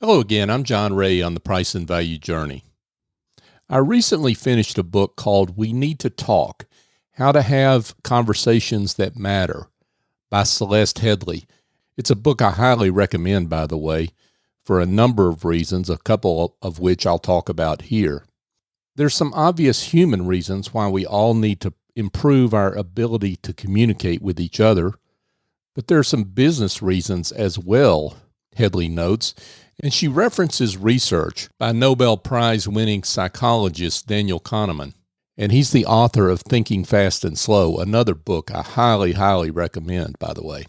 Hello again, I'm John Ray on the Price and Value Journey. I recently finished a book called We Need to Talk, How to Have Conversations That Matter by Celeste Headlee. It's a book I highly recommend, by the way, for a number of reasons, a couple of which I'll talk about here. There's some obvious human reasons why we all need to improve our ability to communicate with each other, but there are some business reasons as well, Headlee notes, and she references research by Nobel Prize-winning psychologist Daniel Kahneman, and he's the author of Thinking Fast and Slow, another book I highly recommend, by the way.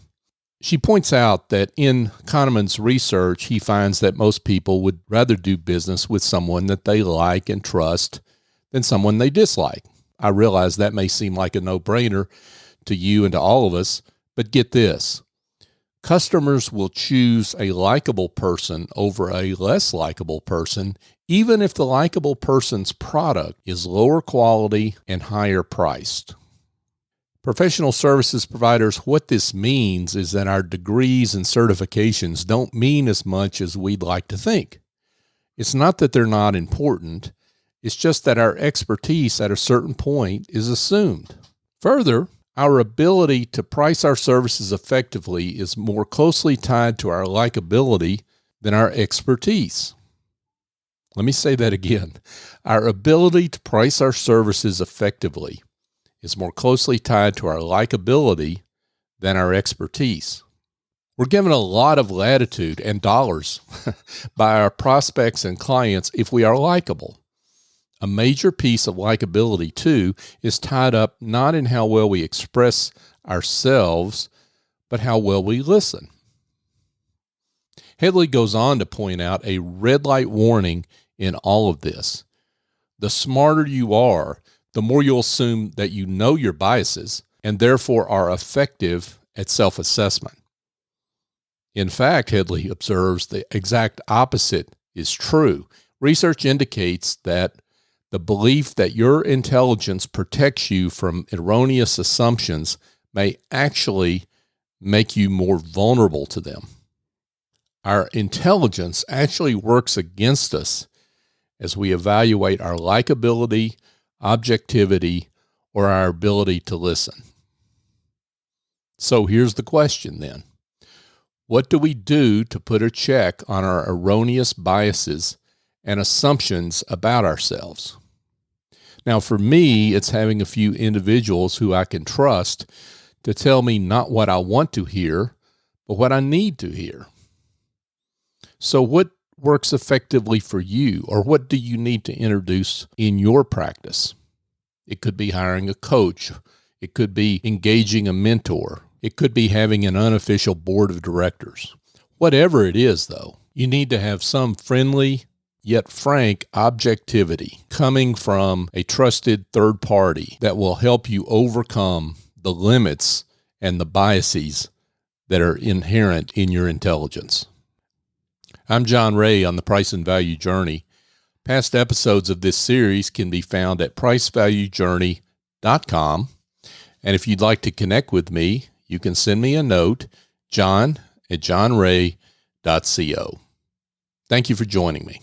She points out that in Kahneman's research, he finds that most people would rather do business with someone that they like and trust than someone they dislike. I realize that may seem like a no-brainer to you and to all of us, but get this. Customers will choose a likable person over a less likable person, even if the likable person's product is lower quality and higher priced. Professional services providers, what this means is that our degrees and certifications don't mean as much as we'd like to think. It's not that they're not important. It's just that our expertise at a certain point is assumed. Further, our ability to price our services effectively is more closely tied to our likability than our expertise. Let me say that again. Our ability to price our services effectively is more closely tied to our likability than our expertise. We're given a lot of latitude and dollars by our prospects and clients if we are likable. A major piece of likability, too, is tied up not in how well we express ourselves, but how well we listen. Headlee goes on to point out a red light warning in all of this. The smarter you are, the more you'll assume that you know your biases and therefore are effective at self-assessment. In fact, Headlee observes the exact opposite is true. Research indicates that the belief that your intelligence protects you from erroneous assumptions may actually make you more vulnerable to them. Our intelligence actually works against us as we evaluate our likability, objectivity, or our ability to listen. So here's the question then. What do we do to put a check on our erroneous biases and assumptions about ourselves? Now, for me, it's having a few individuals who I can trust to tell me not what I want to hear, but what I need to hear. So what works effectively for you, or what do you need to introduce in your practice? It could be hiring a coach. It could be engaging a mentor. It could be having an unofficial board of directors. Whatever it is, though, you need to have some friendly yet frank objectivity coming from a trusted third party that will help you overcome the limits and the biases that are inherent in your intelligence. I'm John Ray on the Price and Value Journey. Past episodes of this series can be found at pricevaluejourney.com. And if you'd like to connect with me, you can send me a note, john@johnray.co. Thank you for joining me.